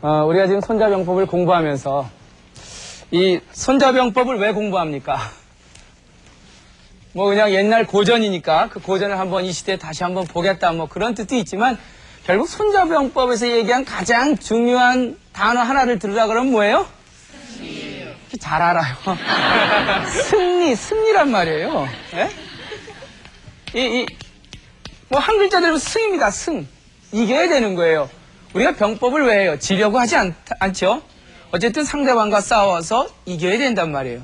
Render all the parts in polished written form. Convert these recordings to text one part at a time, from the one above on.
우리가 지금 손자병법을 공부하면서 이 손자병법을 왜 공부합니까? 뭐 그냥 옛날 고전이니까 그 고전을 한번 이 시대에 다시 한번 보겠다 뭐 그런 뜻도 있지만 결국 손자병법에서 얘기한 가장 중요한 단어 하나를 들으라 그러면 뭐예요? 승리예요. 잘 알아요. 승리란 말이에요. 네? 뭐 한 글자대로 승입니다. 승. 이겨야 되는 거예요. 우리가 병법을 왜 해요? 지려고 하지 않죠? 어쨌든 상대방과 싸워서 이겨야 된단 말이에요.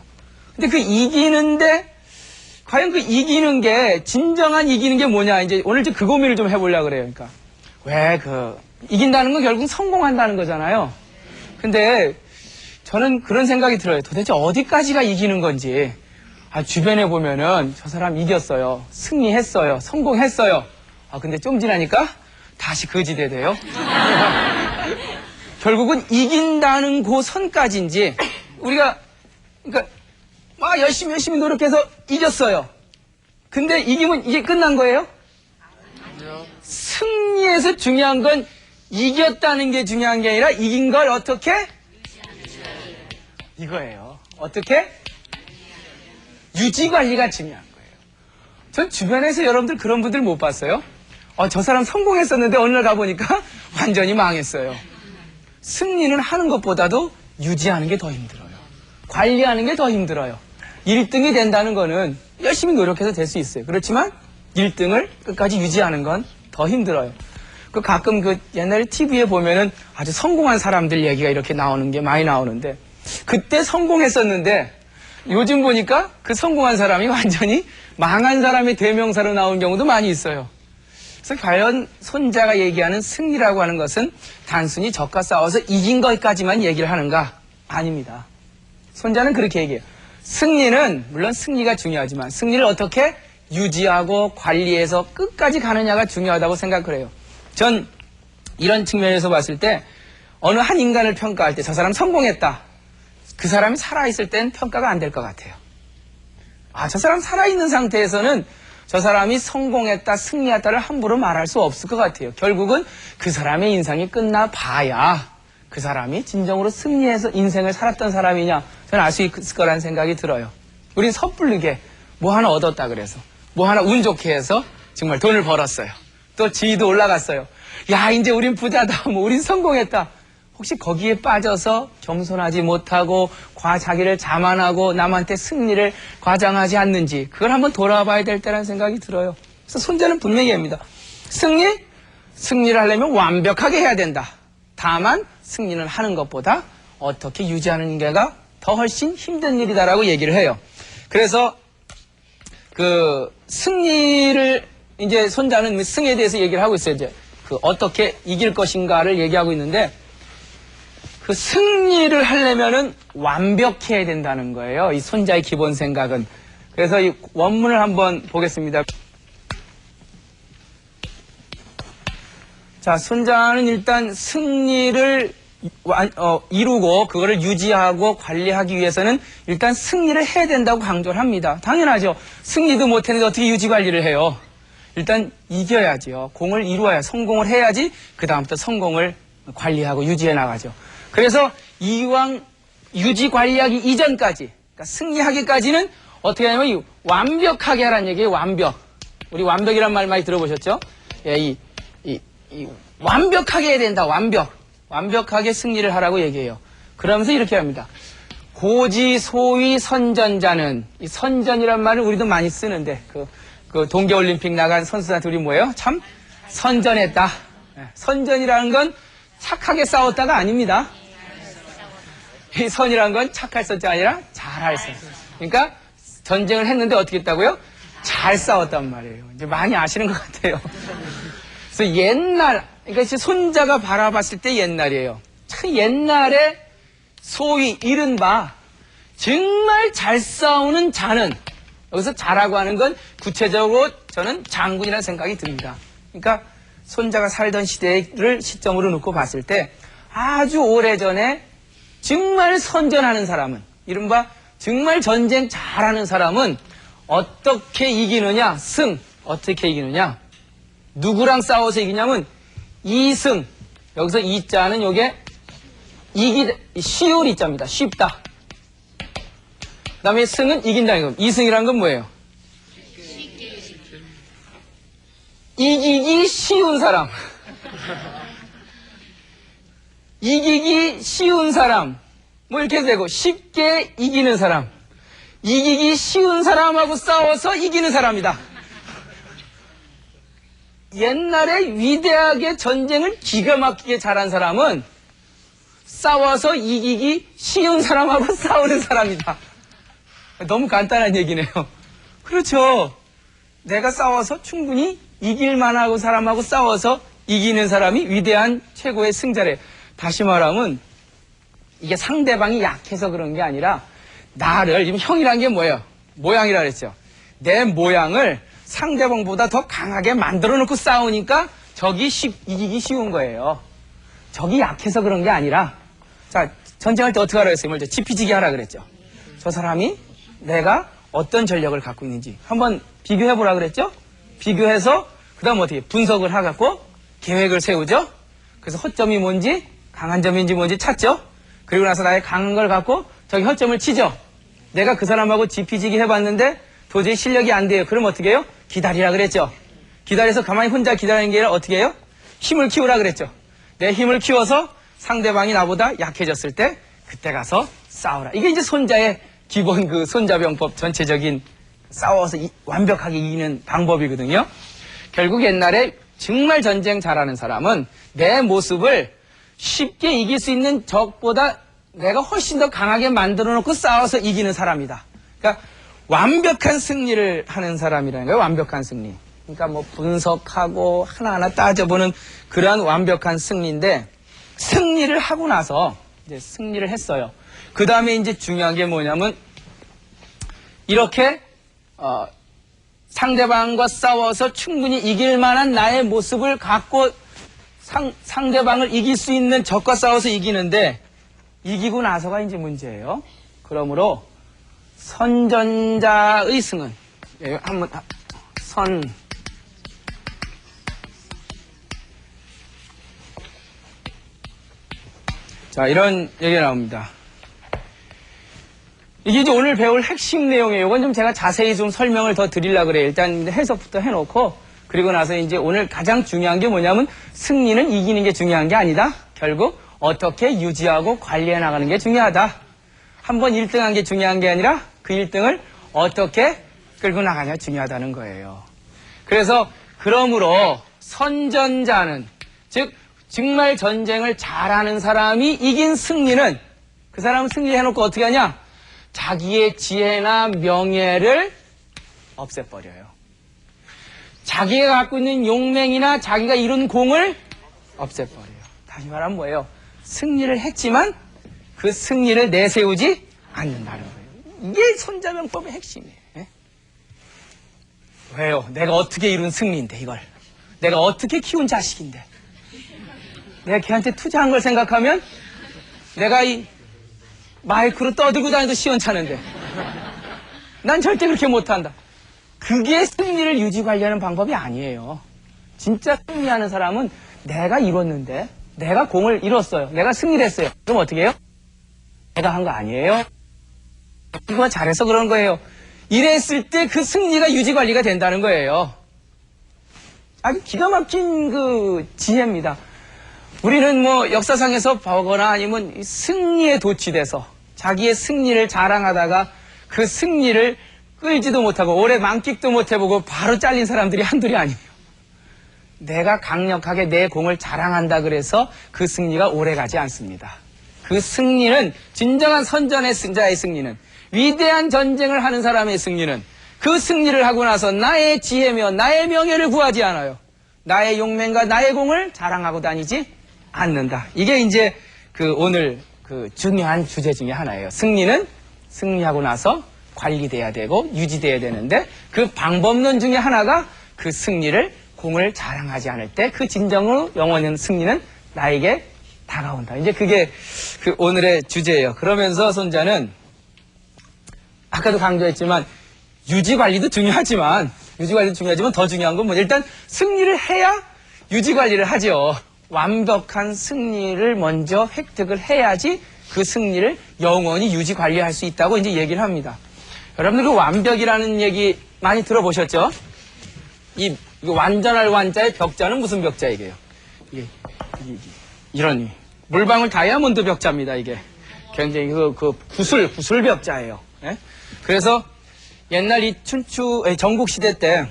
근데 그 이기는데 과연 그 이기는 게 진정한 이기는 게 뭐냐 이제 오늘 그 고민을 좀 해보려고 그래요. 그러니까 왜 이긴다는 건 결국 성공한다는 거잖아요. 근데 저는 그런 생각이 들어요. 도대체 어디까지가 이기는 건지. 주변에 보면은 저 사람 이겼어요. 승리했어요. 성공했어요. 근데 좀 지나니까 다시 거지대 돼요. 결국은 이긴다는 그 선까지인지 우리가 그러니까 열심히 노력해서 이겼어요. 근데 이기면 이게 끝난 거예요? 아니요. 승리에서 중요한 건 이겼다는 게 중요한 게 아니라 이긴 걸 어떻게? 이거예요. 어떻게? 유지관리가 중요한 거예요. 전 주변에서 여러분들 그런 분들 못 봤어요? 저 사람 성공했었는데 어느 날 가보니까 완전히 망했어요. 승리는 하는 것보다도 유지하는 게 더 힘들어요. 관리하는 게 더 힘들어요. 1등이 된다는 거는 열심히 노력해서 될 수 있어요. 그렇지만 1등을 끝까지 유지하는 건 더 힘들어요. 가끔 옛날에 TV에 보면은 아주 성공한 사람들 얘기가 이렇게 나오는 게 많이 나오는데 그때 성공했었는데 요즘 보니까 그 성공한 사람이 완전히 망한 사람의 대명사로 나온 경우도 많이 있어요. 그래서 과연 손자가 얘기하는 승리라고 하는 것은 단순히 적과 싸워서 이긴 것까지만 얘기를 하는가? 아닙니다. 손자는 그렇게 얘기해요. 승리는 물론 승리가 중요하지만 승리를 어떻게 유지하고 관리해서 끝까지 가느냐가 중요하다고 생각을 해요. 전 이런 측면에서 봤을 때 어느 한 인간을 평가할 때 저 사람 성공했다. 그 사람이 살아있을 땐 평가가 안 될 것 같아요. 저 사람 살아있는 상태에서는 저 사람이 성공했다, 승리했다를 함부로 말할 수 없을 것 같아요. 결국은 그 사람의 인생이 끝나봐야 그 사람이 진정으로 승리해서 인생을 살았던 사람이냐 저는 알 수 있을 거라는 생각이 들어요. 우린 섣부르게 뭐 하나 얻었다 그래서 뭐 하나 운 좋게 해서 정말 돈을 벌었어요. 또 지위도 올라갔어요. 이제 우린 부자다, 우린 성공했다. 혹시 거기에 빠져서 겸손하지 못하고 자기를 자만하고 남한테 승리를 과장하지 않는지 그걸 한번 돌아봐야 될 때라는 생각이 들어요. 그래서 손자는 분명히 합니다. 승리를 하려면 완벽하게 해야 된다. 다만 승리는 하는 것보다 어떻게 유지하는 게가 더 훨씬 힘든 일이다라고 얘기를 해요. 그래서 승리를 이제 손자는 승에 대해서 얘기를 하고 있어요. 이제 어떻게 이길 것인가를 얘기하고 있는데 승리를 하려면은 완벽해야 된다는 거예요. 이 손자의 기본 생각은. 그래서 이 원문을 한번 보겠습니다. 자, 손자는 일단 승리를 이루고 그거를 유지하고 관리하기 위해서는 일단 승리를 해야 된다고 강조를 합니다. 당연하죠. 승리도 못했는데 어떻게 유지 관리를 해요? 일단 이겨야죠. 공을 이루어야 성공을 해야지 그 다음부터 성공을 관리하고 유지해 나가죠. 그래서 이왕 유지 관리하기 이전까지 그러니까 승리하기까지는 어떻게 하냐면 완벽하게 하라는 얘기예요. 완벽. 우리 완벽이란 말 많이 들어보셨죠? 이 완벽하게 해야 된다. 완벽하게 승리를 하라고 얘기해요. 그러면서 이렇게 합니다. 고지소위 선전자는 이 선전이란 말을 우리도 많이 쓰는데 그 동계올림픽 나간 선수들한테 우리 뭐예요? 참 선전했다. 선전이라는 건 착하게 싸웠다가 아닙니다. 이 선이라는 건 착할 선자가 아니라 잘할 선. 그러니까 전쟁을 했는데 어떻게 했다고요? 잘 싸웠단 말이에요. 이제 많이 아시는 것 같아요. 그래서 그러니까 손자가 바라봤을 때 옛날이에요. 참 옛날에 소위 이른바 정말 잘 싸우는 자는 여기서 자라고 하는 건 구체적으로 저는 장군이라는 생각이 듭니다. 그러니까 손자가 살던 시대를 시점으로 놓고 봤을 때 아주 오래전에 정말 선전하는 사람은 이른바 정말 전쟁 잘하는 사람은 어떻게 이기느냐? 어떻게 이기느냐? 누구랑 싸워서 이기냐면 이승. 여기서 이자는 요게 쉬울 이자입니다. 쉽다. 그 다음에 승은 이긴다는 겁니다. 이승이라는 건 뭐예요? 이기기 쉬운 사람. 이기기 쉬운 사람. 뭐 이렇게 되고, 쉽게 이기는 사람. 이기기 쉬운 사람하고 싸워서 이기는 사람이다. 옛날에 위대하게 전쟁을 기가 막히게 잘한 사람은 싸워서 이기기 쉬운 사람하고 싸우는 사람이다. 너무 간단한 얘기네요. 그렇죠. 내가 싸워서 충분히 이길 만하고 사람하고 싸워서 이기는 사람이 위대한 최고의 승자래. 다시 말하면 이게 상대방이 약해서 그런 게 아니라 나를, 지금 형이란 게 뭐예요? 모양이라 그랬죠. 내 모양을 상대방보다 더 강하게 만들어 놓고 싸우니까 적이 이기기 쉬운 거예요. 적이 약해서 그런 게 아니라, 자, 전쟁할 때 어떻게 하라 그랬어요? 먼저 지피지기 하라 그랬죠. 저 사람이 내가 어떤 전력을 갖고 있는지 한번 비교해 보라 그랬죠? 비교해서 그 다음 어떻게 분석을 해갖고 계획을 세우죠? 그래서 허점이 뭔지 강한 점인지 뭔지 찾죠? 그리고 나서 나의 강한 걸 갖고 저기 허점을 치죠? 내가 그 사람하고 지피지기 해봤는데 도저히 실력이 안 돼요. 그럼 어떻게 해요? 기다리라 그랬죠? 기다려서 가만히 혼자 기다리는 게 아니라 어떻게 해요? 힘을 키우라 그랬죠? 내 힘을 키워서 상대방이 나보다 약해졌을 때 그때 가서 싸우라. 이게 이제 손자의 기본 그 손자병법 전체적인 싸워서 완벽하게 이기는 방법이거든요. 결국 옛날에 정말 전쟁 잘하는 사람은 내 모습을 쉽게 이길 수 있는 적보다 내가 훨씬 더 강하게 만들어 놓고 싸워서 이기는 사람이다. 그러니까 완벽한 승리를 하는 사람이라는 거예요. 완벽한 승리. 그러니까 뭐 분석하고 하나하나 따져보는 그러한 완벽한 승리인데, 승리를 하고 나서 이제 승리를 했어요. 그 다음에 이제 중요한 게 뭐냐면 이렇게 상대방과 싸워서 충분히 이길 만한 나의 모습을 갖고 상대방을 이길 수 있는 적과 싸워서 이기는데, 이기고 나서가 이제 문제예요. 그러므로 선전자의 승은 한번 자, 이런 얘기가 나옵니다. 이게 이제 오늘 배울 핵심 내용이에요. 이건 좀 제가 자세히 좀 설명을 더 드리려고 그래요. 일단 해석부터 해놓고, 그리고 나서 이제 오늘 가장 중요한 게 뭐냐면 승리는 이기는 게 중요한 게 아니다. 결국 어떻게 유지하고 관리해 나가는 게 중요하다. 한번 1등한 게 중요한 게 아니라 그 1등을 어떻게 끌고 나가냐가 중요하다는 거예요. 그래서 그러므로 선전자는, 즉 정말 전쟁을 잘하는 사람이 이긴 승리는, 그 사람은 승리해놓고 어떻게 하냐? 자기의 지혜나 명예를 없애버려요. 자기가 갖고 있는 용맹이나 자기가 이룬 공을 없애버려요. 다시 말하면 뭐예요? 승리를 했지만 그 승리를 내세우지 않는다는 거예요. 이게 손자병법의 핵심이에요. 예? 왜요? 내가 어떻게 이룬 승리인데, 이걸. 내가 어떻게 키운 자식인데. 내가 걔한테 투자한 걸 생각하면 내가 이 마이크로 떠들고 다니도 시원찮은데 난 절대 그렇게 못한다. 그게 승리를 유지 관리하는 방법이 아니에요. 진짜 승리하는 사람은 내가 이뤘는데, 내가 공을 이뤘어요. 내가 승리를 했어요. 그럼 어떻게 해요? 내가 한 거 아니에요. 이거 잘해서 그런 거예요. 이랬을 때 그 승리가 유지 관리가 된다는 거예요. 아주 기가 막힌 그 지혜입니다. 우리는 뭐 역사상에서 보거나 아니면 승리에 도취돼서 자기의 승리를 자랑하다가 그 승리를 끌지도 못하고 오래 만끽도 못해보고 바로 잘린 사람들이 한둘이 아니에요. 내가 강력하게 내 공을 자랑한다 그래서 그 승리가 오래가지 않습니다. 그 승리는, 진정한 선전의 승자의 승리는, 위대한 전쟁을 하는 사람의 승리는 그 승리를 하고 나서 나의 지혜며 나의 명예를 구하지 않아요. 나의 용맹과 나의 공을 자랑하고 다니지 않는다. 이게 이제 그 오늘 그 중요한 주제 중에 하나예요. 승리는 승리하고 나서 관리돼야 되고 유지돼야 되는데, 그 방법론 중에 하나가 그 승리를, 공을 자랑하지 않을 때 그 진정으로 영원한 승리는 나에게 다가온다. 이제 그게 그 오늘의 주제예요. 그러면서 손자는 아까도 강조했지만 유지관리도 중요하지만 더 중요한 건 뭐냐? 일단 승리를 해야 유지관리를 하죠. 완벽한 승리를 먼저 획득을 해야지 그 승리를 영원히 유지 관리할 수 있다고 이제 얘기를 합니다. 여러분들 그 완벽이라는 얘기 많이 들어보셨죠? 이 완전할 완자의 벽자는 무슨 벽자이게요? 이런 물방울 다이아몬드 벽자입니다. 이게 굉장히 그 구슬 벽자예요. 예? 그래서 옛날 이 전국 시대 때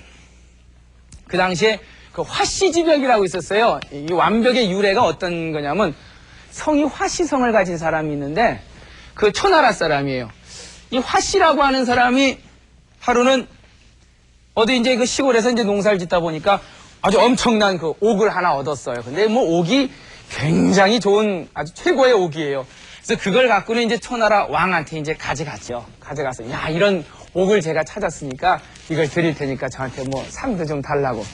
그 당시에 그 화씨지벽이라고 있었어요. 이 완벽의 유래가 어떤 거냐면 성이 화씨성을 가진 사람이 있는데 그 초나라 사람이에요. 이 화씨라고 하는 사람이 하루는 어디 이제 그 시골에서 이제 농사를 짓다 보니까 아주 엄청난 그 옥을 하나 얻었어요. 근데 뭐 옥이 굉장히 좋은 아주 최고의 옥이에요. 그래서 그걸 갖고는 이제 초나라 왕한테 이제 가져갔죠. 가져가서 야 이런 옥을 제가 찾았으니까 이걸 드릴 테니까 저한테 뭐 상도 좀 달라고.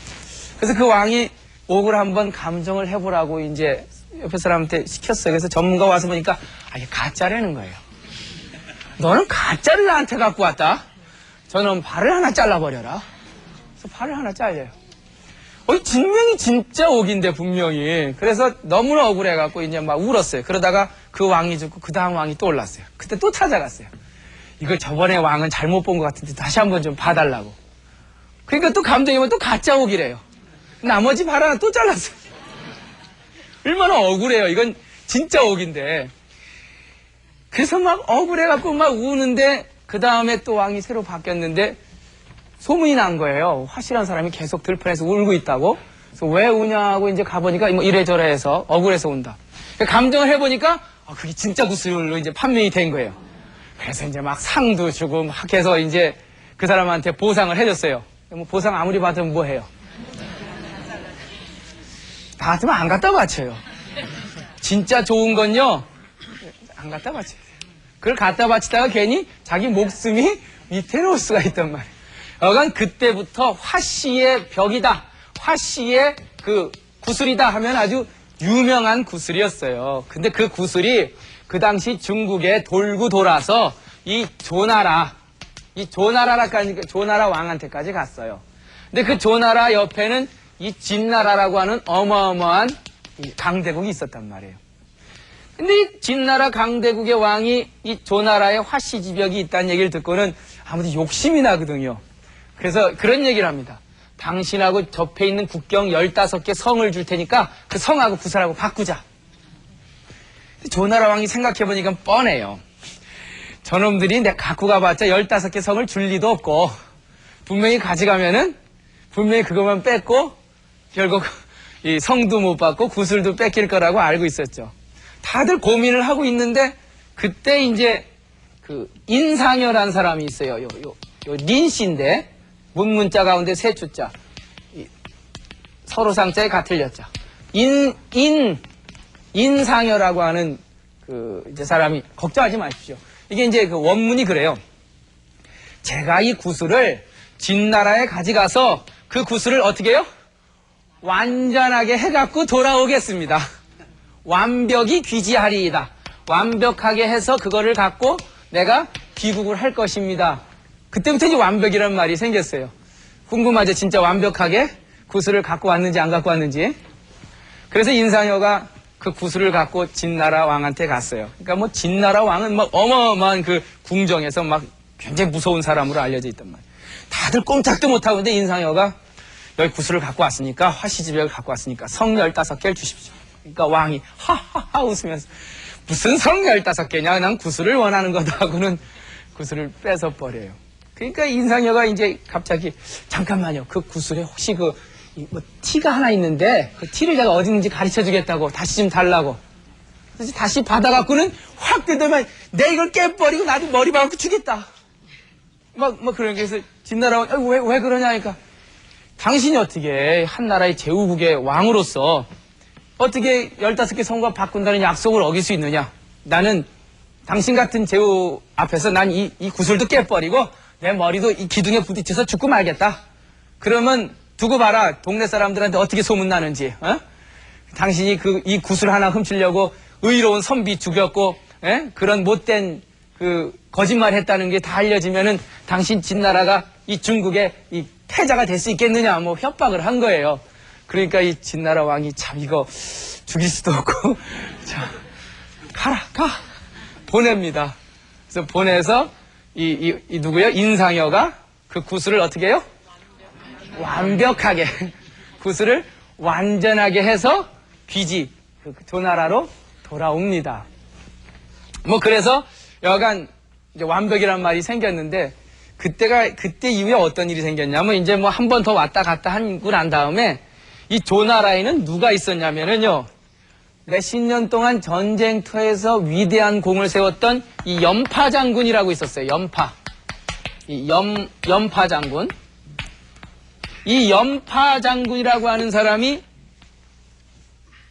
그래서 그 왕이 옥을 한번 감정을 해보라고 이제 옆에 사람한테 시켰어요. 그래서 전문가 와서 보니까 이게 가짜라는 거예요. 너는 가짜를 나한테 갖고 왔다? 저는 발을 하나 잘라버려라. 그래서 발을 하나 잘려요. 분명히 진짜 옥인데 분명히. 그래서 너무나 억울해갖고 이제 막 울었어요. 그러다가 그 왕이 죽고 그 다음 왕이 또 올랐어요. 그때 또 찾아갔어요. 이거 저번에 왕은 잘못 본 것 같은데 다시 한번 좀 봐달라고. 그러니까 또 감정이면 또 가짜 옥이래요. 나머지 발 하나 또 잘랐어요. 얼마나 억울해요. 이건 진짜 옥인데. 그래서 막 억울해갖고 막 우는데 그 다음에 또 왕이 새로 바뀌었는데 소문이 난 거예요. 화실한 사람이 계속 들판에서 울고 있다고. 그래서 왜 우냐고 이제 가보니까 뭐 이래저래 해서 억울해서 운다. 감정을 해보니까 그게 진짜 구슬로 이제 판명이 된 거예요. 그래서 이제 막 상도 주고 막 해서 이제 그 사람한테 보상을 해줬어요. 뭐 보상 아무리 받으면 뭐 해요? 다 같으면 안 갖다 바쳐요. 진짜 좋은 건요, 안 갖다 바쳐요. 그걸 갖다 바치다가 괜히 자기 목숨이 위태로울 수가 있단 말이에요. 여간 그때부터 화씨의 벽이다, 화씨의 그 구슬이다 하면 아주 유명한 구슬이었어요. 근데 그 구슬이 그 당시 중국에 돌고 돌아서 이 조나라 왕한테까지 갔어요. 근데 그 조나라 옆에는 이 진나라라고 하는 어마어마한 강대국이 있었단 말이에요. 근데 이 진나라 강대국의 왕이 이 조나라의 화씨지벽이 있다는 얘기를 듣고는 아무튼 욕심이 나거든요. 그래서 그런 얘기를 합니다. 당신하고 접해 있는 국경 15개 성을 줄 테니까 그 성하고 구슬하고 바꾸자. 조나라 왕이 생각해보니까 뻔해요. 저놈들이 내가 갖고 가봤자 15개 성을 줄 리도 없고 분명히 가져가면은 분명히 그것만 뺏고 결국 이 성도 못 받고 구슬도 뺏길 거라고 알고 있었죠. 다들 고민을 하고 있는데 그때 이제 그 인상여라는 사람이 있어요. 요 린씨인데 문문자 가운데 세 주자, 서로 상자에 가 틀렸죠. 인상여라고 하는 그 이제 사람이 걱정하지 마십시오. 이게 이제 그 원문이 그래요. 제가 이 구슬을 진나라에 가져가서 그 구슬을 어떻게 해요? 완전하게 해갖고 돌아오겠습니다. 완벽히 귀지하리이다. 완벽하게 해서 그거를 갖고 내가 귀국을 할 것입니다. 그때부터 이제 완벽이라는 말이 생겼어요. 궁금하죠? 진짜 완벽하게 구슬을 갖고 왔는지 안 갖고 왔는지. 그래서 인상여가 그 구슬을 갖고 진나라 왕한테 갔어요. 그러니까 뭐 진나라 왕은 막 어마어마한 그 궁정에서 막 굉장히 무서운 사람으로 알려져 있단 말이에요. 다들 꼼짝도 못하고 있는데 인상여가 여기 구슬을 갖고 왔으니까 화씨지벽을 갖고 왔으니까 성 15개를 주십시오. 그러니까 왕이 하하하 웃으면서 무슨 성 15개냐 난 구슬을 원하는 거다 하고는 구슬을 뺏어버려요. 그러니까 인상여가 이제 갑자기 잠깐만요. 그 구슬에 혹시 뭐 티가 하나 있는데 그 티를 내가 어디 있는지 가르쳐 주겠다고 다시 좀 달라고. 그래서 다시 받아갖고는 확 뜯으면 내 이걸 깨버리고 나도 머리 박고 주겠다. 막 그런 게 해서 진나라 왜 그러냐니까 당신이 어떻게 한 나라의 제후국의 왕으로서 어떻게 15개 성과 바꾼다는 약속을 어길 수 있느냐. 나는 당신 같은 제후 앞에서 난 이 구슬도 깨버리고 내 머리도 이 기둥에 부딪혀서 죽고 말겠다. 그러면 두고 봐라. 동네 사람들한테 어떻게 소문나는지. 당신이 이 구슬 하나 훔치려고 의로운 선비 죽였고 그런 못된 그 거짓말 했다는 게 다 알려지면은 당신 진나라가 이 중국의 이 패자가 될 수 있겠느냐 뭐 협박을 한 거예요. 그러니까 이 진나라 왕이 참 이거 죽일 수도 없고 자 가 보냅니다. 그래서 보내서 이 누구요? 인상여가 그 구슬을 어떻게 해요? 완벽하게 구슬을 완전하게 해서 귀지 그 조나라로 돌아옵니다. 뭐 그래서 여간 이제 완벽이란 말이 생겼는데 그때 이후에 어떤 일이 생겼냐면 이제 뭐 한 번 더 왔다 갔다 하고 난 다음에 이 조나라에는 누가 있었냐면은요. 몇십 년 동안 전쟁터에서 위대한 공을 세웠던 이 연파 장군이라고 있었어요. 연파. 이 연파 장군. 이 연파 장군이라고 하는 사람이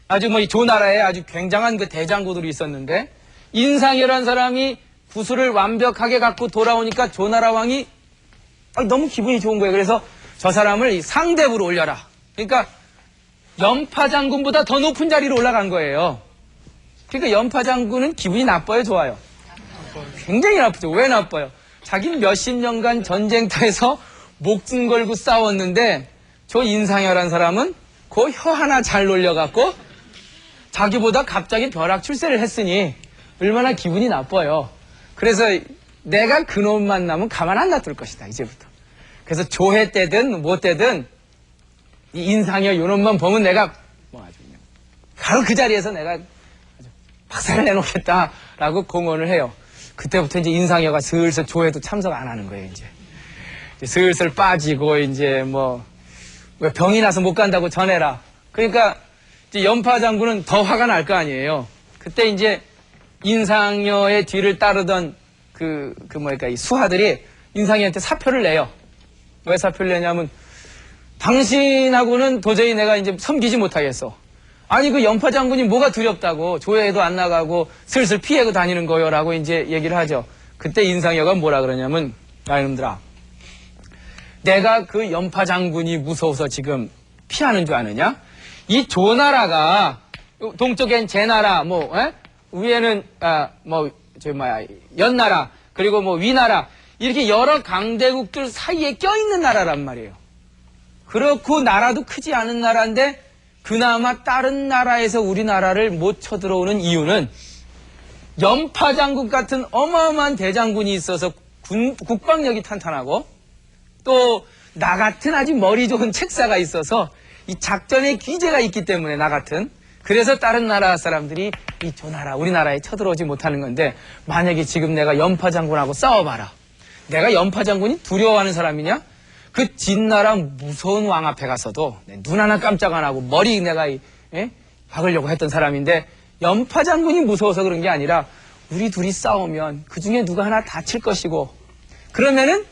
아주 뭐 이 조나라에 아주 굉장한 그 대장군으로 있었는데 인상이라는 사람이 구슬을 완벽하게 갖고 돌아오니까 조나라 왕이 너무 기분이 좋은 거예요. 그래서 저 사람을 상대부로 올려라. 그러니까 연파 장군보다 더 높은 자리로 올라간 거예요. 그러니까 연파 장군은 기분이 나빠요, 좋아요? 굉장히 나쁘죠. 왜 나빠요? 자기는 몇십 년간 전쟁터에서 목숨 걸고 싸웠는데 저 인상여란 사람은 그 혀 하나 잘 놀려갖고 자기보다 갑자기 벼락 출세를 했으니 얼마나 기분이 나빠요. 그래서 내가 그놈 만나면 가만 안 놔둘 것이다, 이제부터. 그래서 조회 때든 뭐 때든 이 인상여 요놈만 보면 내가 뭐 아주 그냥 바로 그 자리에서 내가 아주 박살을 내놓겠다라고 공언을 해요. 그때부터 이제 인상여가 슬슬 조회도 참석 안 하는 거예요, 이제 슬슬 빠지고 이제 뭐 왜 병이 나서 못 간다고 전해라. 그러니까 이제 연파 장군은 더 화가 날 거 아니에요. 그때 이제 인상여의 뒤를 따르던 이 수하들이 인상여한테 사표를 내요. 왜 사표를 내냐면 당신하고는 도저히 내가 이제 섬기지 못하겠어. 아니 그 연파 장군이 뭐가 두렵다고 조회에도 안 나가고 슬슬 피해고 다니는 거요라고 이제 얘기를 하죠. 그때 인상여가 뭐라 그러냐면 야 이놈들아 내가 그 연파 장군이 무서워서 지금 피하는 줄 아느냐? 이 조나라가 동쪽엔 제나라 위에는 연나라 그리고 뭐 위나라 이렇게 여러 강대국들 사이에 껴있는 나라란 말이에요. 그렇고 나라도 크지 않은 나라인데 그나마 다른 나라에서 우리나라를 못 쳐들어오는 이유는 연파 장군 같은 어마어마한 대장군이 있어서 국방력이 탄탄하고 또 나 같은 아주 머리 좋은 책사가 있어서 이 작전에 기재가 있기 때문에 나 같은 그래서 다른 나라 사람들이 이 조나라 우리나라에 쳐들어오지 못하는 건데 만약에 지금 내가 연파 장군하고 싸워봐라. 내가 연파 장군이 두려워하는 사람이냐? 그 진나라 무서운 왕 앞에 가서도 눈 하나 깜짝 안 하고 머리 내가 박으려고 했던 사람인데 연파 장군이 무서워서 그런 게 아니라 우리 둘이 싸우면 그 중에 누가 하나 다칠 것이고 그러면은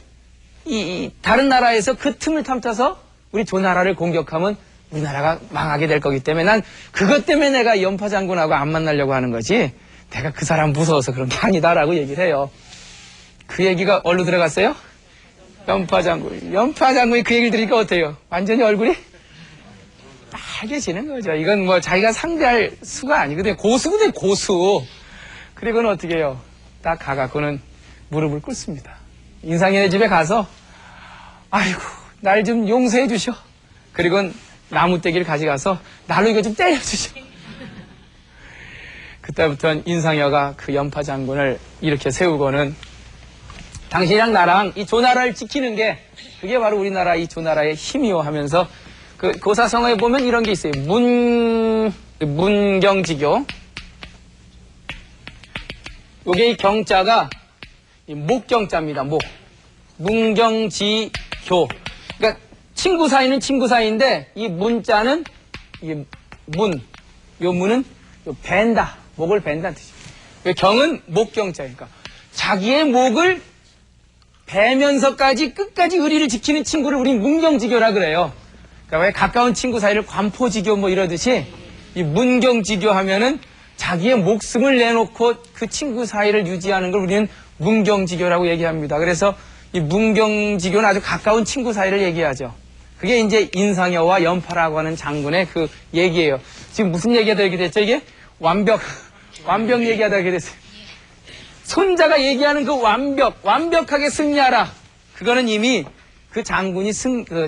이 다른 나라에서 그 틈을 탐타서 우리 조나라를 공격하면 우리나라가 망하게 될 거기 때문에 난 그것 때문에 내가 연파 장군하고 안 만나려고 하는 거지 내가 그 사람 무서워서 그런 게 아니다라고 얘기를 해요. 그 얘기가 어디로 들어갔어요? 연파 장군이 그 얘기를 들으니까 어때요? 완전히 얼굴이 빨개지는 거죠. 이건 뭐 자기가 상대할 수가 아니거든요. 고수거든요, 고수. 그리고는 어떻게 해요? 딱 가갖고는 무릎을 꿇습니다. 인상여의 집에 가서 아이고 날 좀 용서해 주셔. 그리고 나무떼기를 가져가서 나로 이거 좀 때려주셔. 그때부터는 인상여가 그 연파 장군을 이렇게 세우고는 당신이랑 나랑 이 조나라를 지키는 게 그게 바로 우리나라 이 조나라의 힘이요 하면서 그 고사성어에 보면 이런 게 있어요. 문경지교. 요게 이 경자가 이 목경자입니다. 문경지교. 그러니까 친구 사이는 친구 사이인데 이 문자는 이 요 문은 요 벤다. 목을 벤다는 뜻이에요. 경은 목경자니까 자기의 목을 베면서까지 끝까지 의리를 지키는 친구를 우린 문경지교라 그래요. 그러니까 왜 가까운 친구 사이를 관포지교 뭐 이러듯이 이 문경지교 하면은 자기의 목숨을 내놓고 그 친구 사이를 유지하는 걸 우리는 문경지교라고 얘기합니다. 그래서 이 문경지교는 아주 가까운 친구 사이를 얘기하죠. 그게 이제 인상여와 연파라고 하는 장군의 그 얘기예요. 지금 무슨 얘기가 되게 됐죠, 이게? 완벽 얘기하다 이렇게 됐어요. 손자가 얘기하는 그 완벽하게 승리하라. 그거는 이미 그 장군이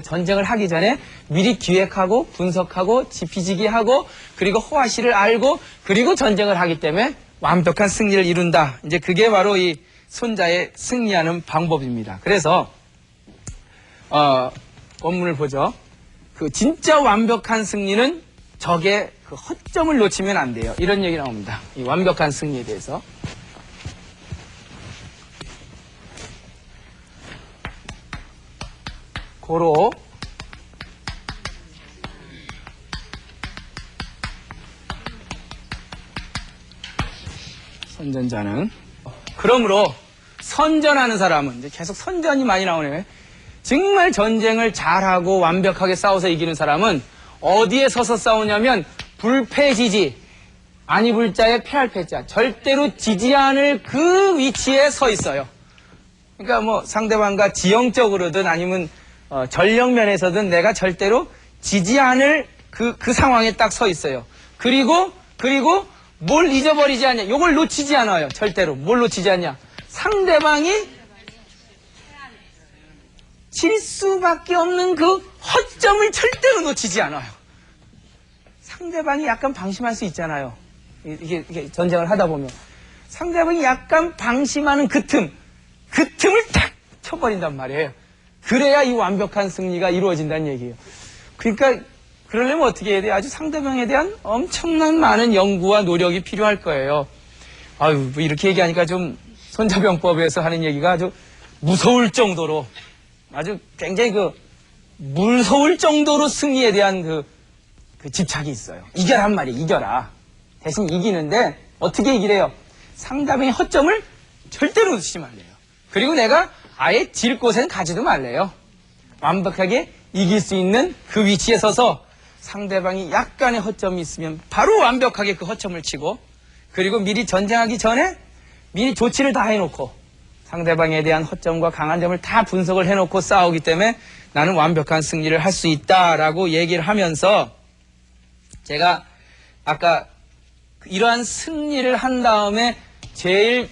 전쟁을 하기 전에 미리 기획하고 분석하고 지피지기하고 그리고 허와시를 알고 그리고 전쟁을 하기 때문에 완벽한 승리를 이룬다. 이제 그게 바로 이 손자의 승리하는 방법입니다. 그래서 원문을 보죠. 그 진짜 완벽한 승리는 적의 그 허점을 놓치면 안 돼요. 이런 얘기 나옵니다. 이 완벽한 승리에 대해서. 고로 선전자는 그러므로 선전하는 사람은 이제 계속 선전이 많이 나오네요. 정말 전쟁을 잘하고 완벽하게 싸워서 이기는 사람은 어디에 서서 싸우냐면 불패지지 아니 불자에 패할 패자 절대로 지지 않을 그 위치에 서 있어요. 그러니까 뭐 상대방과 지형적으로든 아니면 전력면에서든 내가 절대로 지지 않을 그 상황에 딱 서 있어요. 그리고 뭘 잊어버리지 않냐. 요걸 놓치지 않아요. 절대로. 뭘 놓치지 않냐. 상대방이 질 수밖에 없는 그 허점을 절대로 놓치지 않아요. 상대방이 약간 방심할 수 있잖아요. 이게 전쟁을 하다 보면. 상대방이 약간 방심하는 그 틈을 딱 쳐버린단 말이에요. 그래야 이 완벽한 승리가 이루어진다는 얘기예요. 그러니까 그러려면 어떻게 해야 돼요? 아주 상대방에 대한 엄청난 많은 연구와 노력이 필요할 거예요. 아유, 뭐 이렇게 얘기하니까 좀 손자병법에서 하는 얘기가 아주 무서울 정도로 아주 굉장히 무서울 정도로 승리에 대한 그 집착이 있어요. 이겨란 말이에요. 이겨라. 대신 이기는데 어떻게 이기래요? 상대방의 허점을 절대로 놓치지 말래요. 그리고 내가 아예 질 곳엔 가지도 말래요. 완벽하게 이길 수 있는 그 위치에 서서 상대방이 약간의 허점이 있으면 바로 완벽하게 그 허점을 치고 그리고 미리 전쟁하기 전에 미리 조치를 다 해놓고 상대방에 대한 허점과 강한 점을 다 분석을 해놓고 싸우기 때문에 나는 완벽한 승리를 할 수 있다라고 얘기를 하면서 제가 아까 이러한 승리를 한 다음에 제일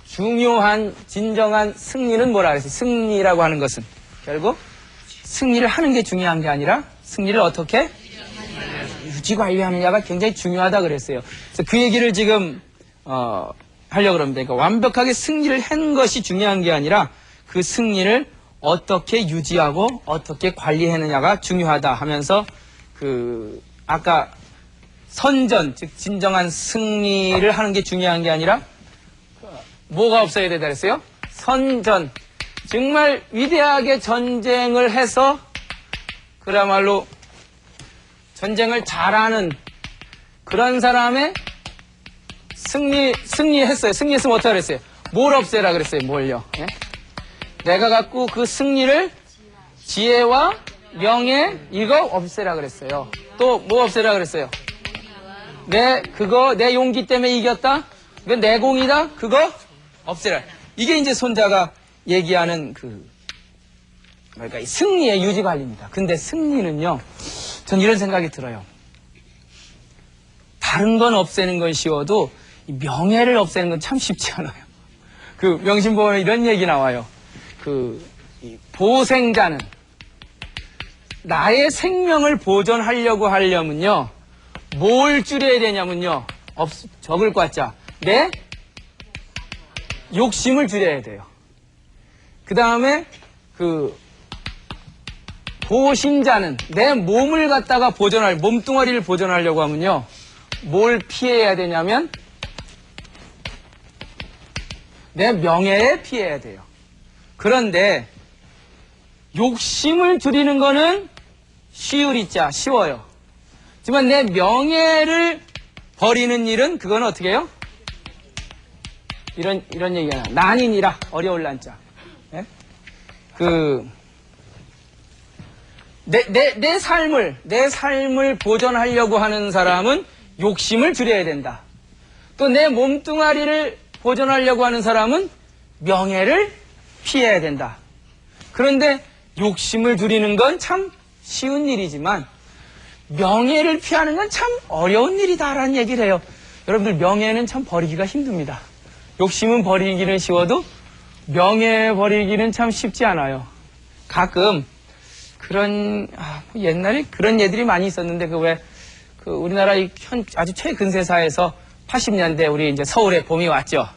중요한 진정한 승리는 뭐라 그랬어요? 승리라고 하는 것은 결국 승리를 하는 게 중요한 게 아니라 승리를 어떻게 유지 관리하느냐가 굉장히 중요하다 그랬어요. 그래서 그 얘기를 지금 하려고 합니다. 그러니까 완벽하게 승리를 한 것이 중요한 게 아니라 그 승리를 어떻게 유지하고 어떻게 관리하느냐가 중요하다 하면서 아까 선전, 즉 진정한 승리를 하는 게 중요한 게 아니라 뭐가 없어야 되다 그랬어요? 선전. 정말 위대하게 전쟁을 해서 그야말로 전쟁을 잘하는 그런 사람의 승리했어요. 승리했으면 어떻게 그랬어요? 뭘 없애라 그랬어요? 뭘요? 예? 내가 갖고 그 승리를 지혜와 명예 이거 없애라 그랬어요. 또 뭐 없애라 그랬어요? 내 용기 때문에 이겼다? 이건 내 공이다? 그거 없애라. 이게 이제 손자가 얘기하는 그러니까 승리의 유지 관리입니다. 근데 승리는요, 전 이런 생각이 들어요. 다른 건 없애는 건 쉬워도 이 명예를 없애는 건 참 쉽지 않아요. 명심보험에 이런 얘기 나와요. 이 보생자는 나의 생명을 보존하려고 하려면요, 뭘 줄여야 되냐면요, 적을 꽉자 내 욕심을 줄여야 돼요. 그 다음에 보신자는 내 몸을 갖다가 몸뚱아리를 보존하려고 하면요, 뭘 피해야 되냐면 내 명예에 피해야 돼요. 그런데 욕심을 줄이는 거는 쉬워요. 하지만 내 명예를 버리는 일은 그건 어떻게 해요? 이런 얘기가 난이니라 어려울 난자. 예? 내 삶을 보존하려고 하는 사람은 욕심을 줄여야 된다. 또 내 몸뚱아리를 보존하려고 하는 사람은 명예를 피해야 된다. 그런데 욕심을 줄이는 건 참 쉬운 일이지만 명예를 피하는 건 참 어려운 일이다라는 얘기를 해요. 여러분들 명예는 참 버리기가 힘듭니다. 욕심은 버리기는 쉬워도 명예 버리기는 참 쉽지 않아요. 가끔 그런 옛날에 그런 예들이 많이 있었는데 우리나라 아주 최근세사에서 80년대 우리 이제 서울에 봄이 왔죠.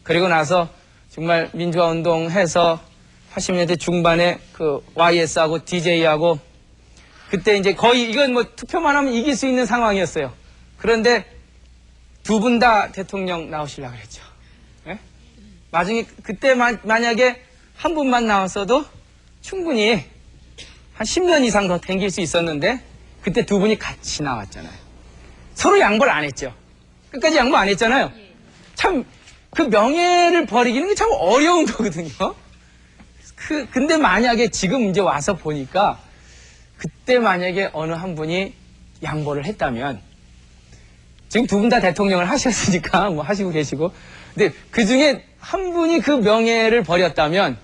그리고 나서 정말 민주화 운동해서 80년대 중반에 YS하고 DJ하고 그때 이제 거의 이건 뭐 투표만 하면 이길 수 있는 상황이었어요. 그런데 두 분 다 대통령 나오시려고 그랬죠. 네? 나중에 그때 만약에 한 분만 나왔어도 충분히 한 10년 이상 더 댕길 수 있었는데 그때 두 분이 같이 나왔잖아요. 서로 양보를 안 했죠. 끝까지 양보 안 했잖아요. 참 그 명예를 버리기는 게 참 어려운 거거든요. 근데 만약에 지금 이제 와서 보니까 그때 만약에 어느 한 분이 양보를 했다면 지금 두 분 다 대통령을 하셨으니까 뭐 하시고 계시고 근데 그 중에 한 분이 그 명예를 버렸다면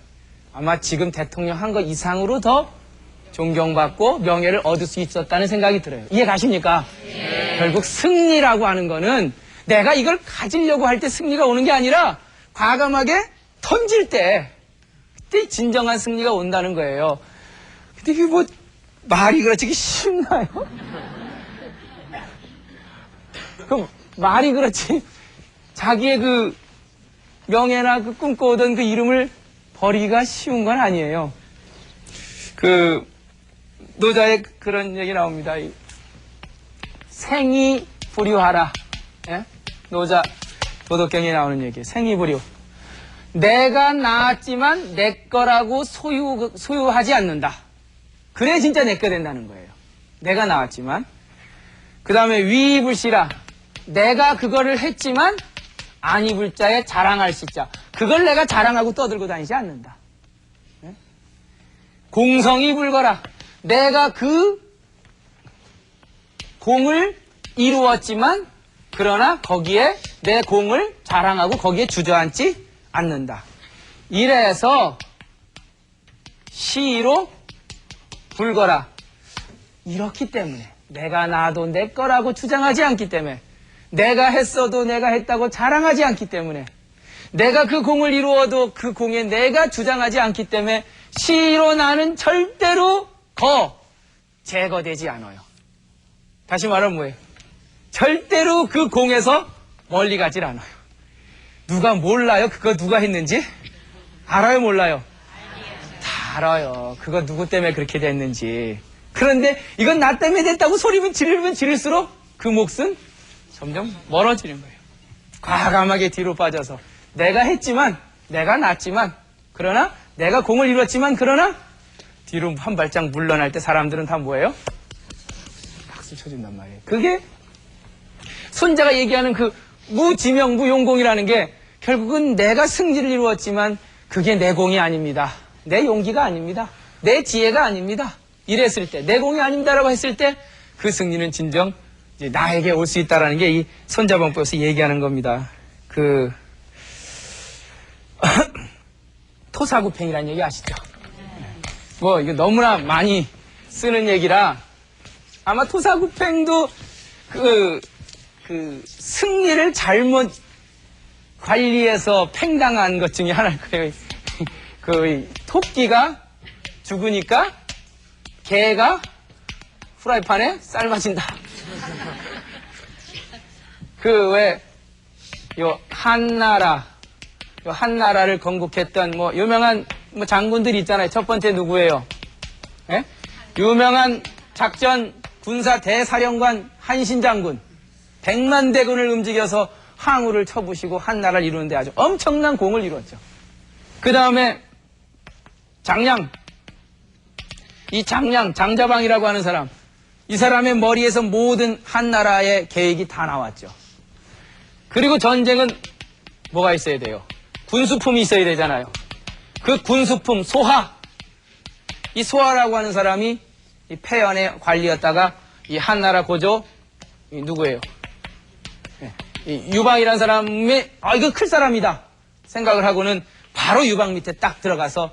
아마 지금 대통령 한 거 이상으로 더 존경받고 명예를 얻을 수 있었다는 생각이 들어요. 이해 가십니까? 네. 결국 승리라고 하는 거는 내가 이걸 가지려고 할 때 승리가 오는 게 아니라 과감하게 던질 때 그때 진정한 승리가 온다는 거예요. 근데 이게 뭐 말이 그렇지 쉽나요? 그럼 말이 그렇지 자기의 그 명예나 그 꿈꿔오던 그 이름을 버리기가 쉬운 건 아니에요. 노자의 그런 얘기 나옵니다. 생이 불효하라. 예? 노자 도덕경에 나오는 얘기. 생이 불효. 내가 낳았지만 내 거라고 소유하지 않는다. 그래 진짜 내 거 된다는 거예요. 내가 낳았지만. 그 다음에 위불시라. 내가 그거를 했지만 안 입을 자에 자랑할 시자. 그걸 내가 자랑하고 떠들고 다니지 않는다. 예? 공성이 불거라. 내가 그 공을 이루었지만 그러나 거기에 내 공을 자랑하고 거기에 주저앉지 않는다. 이래서 시로 불거라. 이렇기 때문에 내가 나도 내 거라고 주장하지 않기 때문에 내가 했어도 내가 했다고 자랑하지 않기 때문에 내가 그 공을 이루어도 그 공에 내가 주장하지 않기 때문에 시로 나는 절대로 제거되지 않아요. 다시 말하면 뭐예요? 절대로 그 공에서 멀리 가질 않아요. 누가 몰라요? 그거 누가 했는지? 알아요? 몰라요? 다 알아요. 그거 누구 때문에 그렇게 됐는지. 그런데 이건 나 때문에 됐다고 소리만 지르면 지를수록 그 몫은 점점 멀어지는 거예요. 과감하게 뒤로 빠져서 내가 했지만 내가 낳았지만 그러나 내가 공을 이뤘지만 그러나 뒤로 한 발짝 물러날 때 사람들은 다 뭐예요? 박수 쳐준단 말이에요. 그게 손자가 얘기하는 그 무지명무용공이라는 게 결국은 내가 승리를 이루었지만 그게 내 공이 아닙니다. 내 용기가 아닙니다. 내 지혜가 아닙니다. 이랬을 때 내 공이 아닙니다라고 했을 때 그 승리는 진정 이제 나에게 올 수 있다라는 게 이 손자방법에서 얘기하는 겁니다. 토사구팽이라는 얘기 아시죠? 뭐 이거 너무나 많이 쓰는 얘기라 아마 토사구팽도 승리를 잘못 관리해서 팽당한 것 중에 하나일 거예요. 토끼가 죽으니까 개가 프라이팬에 삶아진다. 한나라를 건국했던 유명한 장군들이 있잖아요. 첫 번째 누구예요? 예? 유명한 작전 군사 대사령관 한신장군. 100만 대군을 움직여서 항우를 쳐부시고 한나라를 이루는데 아주 엄청난 공을 이루었죠. 그 다음에 장자방이라고 하는 사람. 이 사람의 머리에서 모든 한나라의 계획이 다 나왔죠. 그리고 전쟁은 뭐가 있어야 돼요? 군수품이 있어야 되잖아요. 그 군수품, 소하. 이 소하라고 하는 사람이 이 폐연의 관리였다가 이 한나라 고조, 누구예요? 이 유방이라는 사람이, 이거 클 사람이다. 생각을 하고는 바로 유방 밑에 딱 들어가서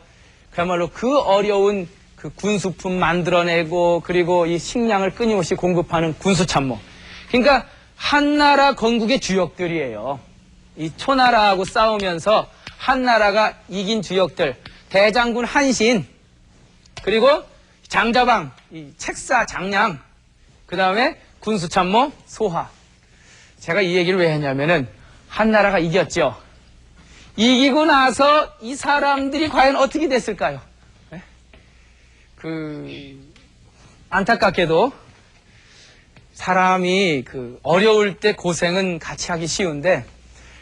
그야말로 그 어려운 그 군수품 만들어내고 그리고 이 식량을 끊임없이 공급하는 군수참모. 그러니까 한나라 건국의 주역들이에요. 이 초나라하고 싸우면서 한나라가 이긴 주역들. 대장군 한신, 그리고 장자방, 이 책사 장량, 그 다음에 군수참모 소하. 제가 이 얘기를 왜 했냐면은 한나라가 이겼죠. 이기고 나서 이 사람들이 과연 어떻게 됐을까요? 네? 안타깝게도 사람이 어려울 때 고생은 같이 하기 쉬운데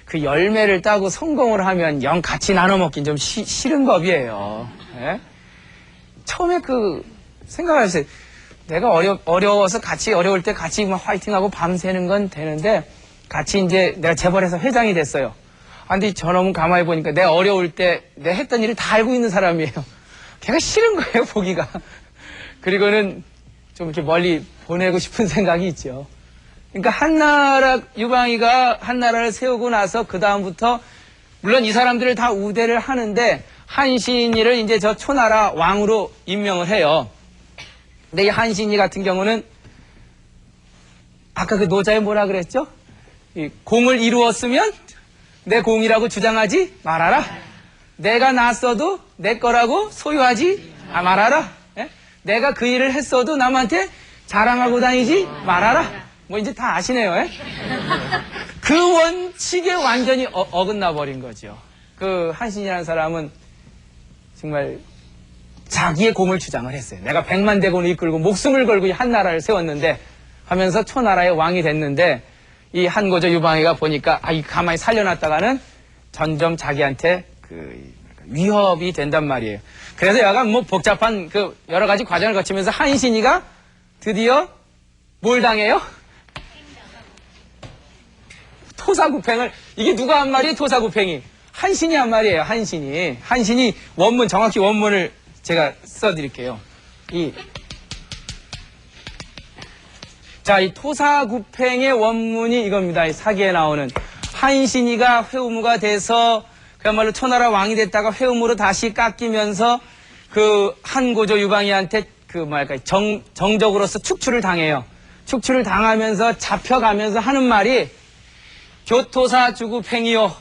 그 열매를 따고 성공을 하면 영 같이 나눠 먹긴 좀 싫은 법이에요. 네? 처음에 생각하세요. 내가 어려워서 같이 어려울 때 같이 막 화이팅하고 밤새는 건 되는데 같이 이제 내가 재벌에서 회장이 됐어요. 근데 저놈은 가만히 보니까 내가 어려울 때 내가 했던 일을 다 알고 있는 사람이에요. 걔가 싫은 거예요, 보기가. 그리고는 좀 이렇게 멀리 보내고 싶은 생각이 있죠. 그러니까 유방이가 한나라를 세우고 나서 그 다음부터 물론 이 사람들을 다 우대를 하는데 한신이를 이제 저 초나라 왕으로 임명을 해요. 근데 이 한신이 같은 경우는 아까 그 노자에 뭐라 그랬죠? 이 공을 이루었으면 내 공이라고 주장하지 말아라. 내가 났어도 내 거라고 소유하지 말아라. 예? 내가 그 일을 했어도 남한테 자랑하고 다니지 말아라. 뭐 이제 다 아시네요. 예? 그 원칙에 완전히 어긋나 버린 거죠. 그 한신이라는 사람은 정말 자기의 공을 주장을 했어요. 내가 100만 대군을 이끌고 목숨을 걸고 이 한나라를 세웠는데 하면서 초나라의 왕이 됐는데 이 한고조 유방이가 보니까 가만히 살려놨다가는 점점 자기한테 위협이 된단 말이에요. 그래서 약간 뭐 복잡한 여러 가지 과정을 거치면서 한신이가 드디어 뭘 당해요? 토사구팽을. 이게 누가 한 말이에요? 토사구팽이. 한신이 한 말이에요. 한신이 정확히 원문을 제가 써드릴게요. 이 토사구팽의 원문이 이겁니다. 이 사기에 나오는 한신이가 회우무가 돼서 그야말로 초나라 왕이 됐다가 회우무로 다시 깎이면서 한고조 유방이한테 정적으로서 축출을 당해요. 축출을 당하면서 잡혀가면서 하는 말이 교토사 주구팽이요.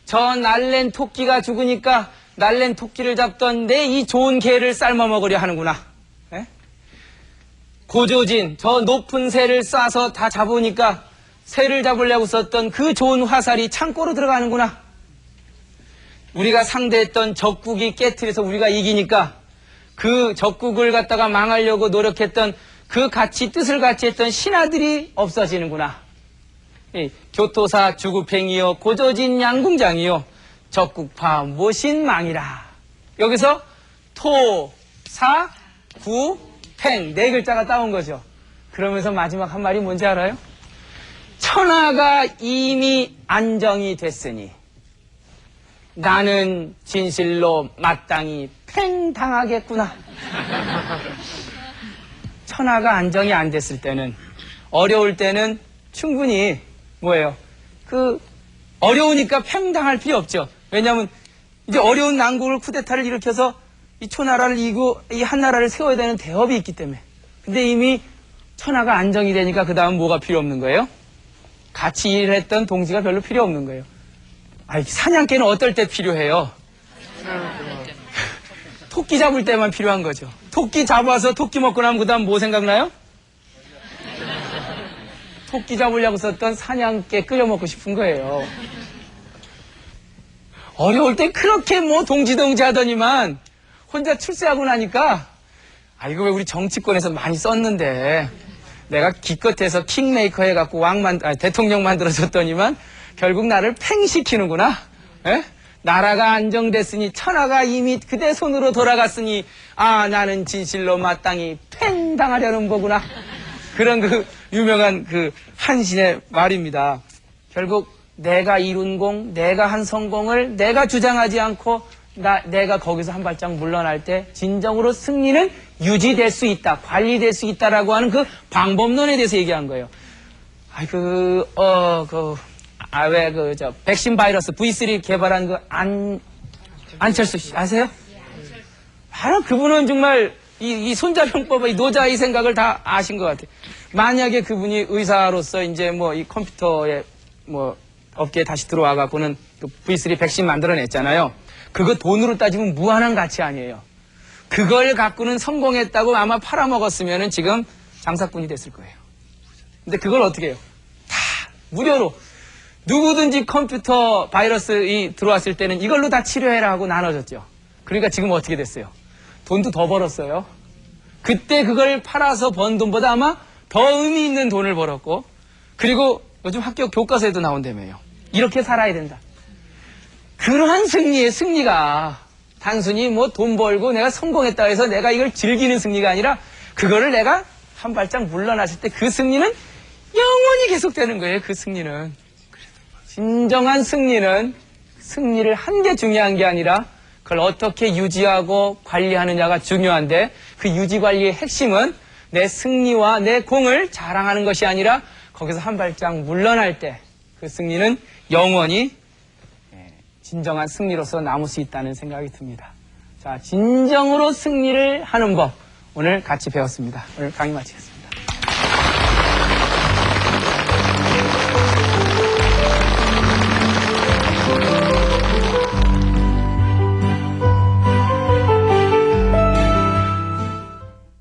저 날랜 토끼가 죽으니까 날랜 토끼를 잡던 내 이 좋은 개를 삶아 먹으려 하는구나. 에? 고조진, 저 높은 새를 쏴서 다 잡으니까 새를 잡으려고 썼던 그 좋은 화살이 창고로 들어가는구나. 우리가 상대했던 적국이 깨트려서 우리가 이기니까 그 적국을 갖다가 망하려고 노력했던 뜻을 같이 했던 신하들이 없어지는구나. 교토사 주구팽이요 고조진 양궁장이요 적국파 모신망이라. 여기서 토, 사, 구, 팽 네 글자가 따온 거죠. 그러면서 마지막 한 말이 뭔지 알아요? 천하가 이미 안정이 됐으니 나는 진실로 마땅히 팽당하겠구나. 천하가 안정이 안 됐을 때는, 어려울 때는 충분히 뭐예요? 어려우니까 팽당할 필요 없죠. 왜냐하면 이제 어려운 난국을 쿠데타를 일으켜서 이 초나라를 이기고 이 한나라를 세워야 되는 대업이 있기 때문에. 근데 이미 천하가 안정이 되니까 그 다음 뭐가 필요 없는 거예요? 같이 일했던 동지가 별로 필요 없는 거예요. 사냥개는 어떨 때 필요해요? 토끼 잡을 때만 필요한 거죠. 토끼 잡아서 토끼 먹고 나면 그 다음 뭐 생각나요? 토끼 잡으려고 썼던 사냥개 끓여 먹고 싶은 거예요. 어려울 때 그렇게 뭐 동지동지 하더니만 혼자 출세하고 나니까 이거 왜 우리 정치권에서 많이 썼는데 내가 기껏해서 킹메이커 해갖고 대통령 만들어줬더니만 결국 나를 팽시키는구나. 에? 나라가 안정됐으니 천하가 이미 그대 손으로 돌아갔으니 나는 진실로 마땅히 팽당하려는 거구나. 그런 유명한 한신의 말입니다. 결국 내가 이룬 공, 내가 한 성공을 내가 주장하지 않고 내가 거기서 한 발짝 물러날 때 진정으로 승리는 유지될 수 있다, 관리될 수 있다라고 하는 그 방법론에 대해서 얘기한 거예요. 백신 바이러스 V3 개발한 안철수 씨 아세요? 바로 그분은 정말 이 손자병법의 노자의 생각을 다 아신 것 같아요. 만약에 그분이 의사로서 이제 이 컴퓨터에 업계에 다시 들어와갖고는 V3 백신 만들어냈잖아요. 그거 돈으로 따지면 무한한 가치 아니에요. 그걸 갖고는 성공했다고 아마 팔아먹었으면 지금 장사꾼이 됐을 거예요. 근데 그걸 어떻게 해요? 다 무료로. 누구든지 컴퓨터 바이러스이 들어왔을 때는 이걸로 다 치료해라 하고 나눠줬죠. 그러니까 지금 어떻게 됐어요? 돈도 더 벌었어요. 그때 그걸 팔아서 번 돈보다 아마 더 의미 있는 돈을 벌었고, 그리고 요즘 학교 교과서에도 나온다며요. 이렇게 살아야 된다. 그러한 승리가 단순히 뭐 돈 벌고 내가 성공했다 해서 내가 이걸 즐기는 승리가 아니라, 그거를 내가 한 발짝 물러났을 때 그 승리는 영원히 계속되는 거예요. 그 승리는. 진정한 승리는 승리를 한 게 중요한 게 아니라 그걸 어떻게 유지하고 관리하느냐가 중요한데, 그 유지 관리의 핵심은 내 승리와 내 공을 자랑하는 것이 아니라 거기서 한 발짝 물러날 때 그 승리는 영원히 진정한 승리로서 남을 수 있다는 생각이 듭니다. 자, 진정으로 승리를 하는 법 오늘 같이 배웠습니다. 오늘 강의 마치겠습니다.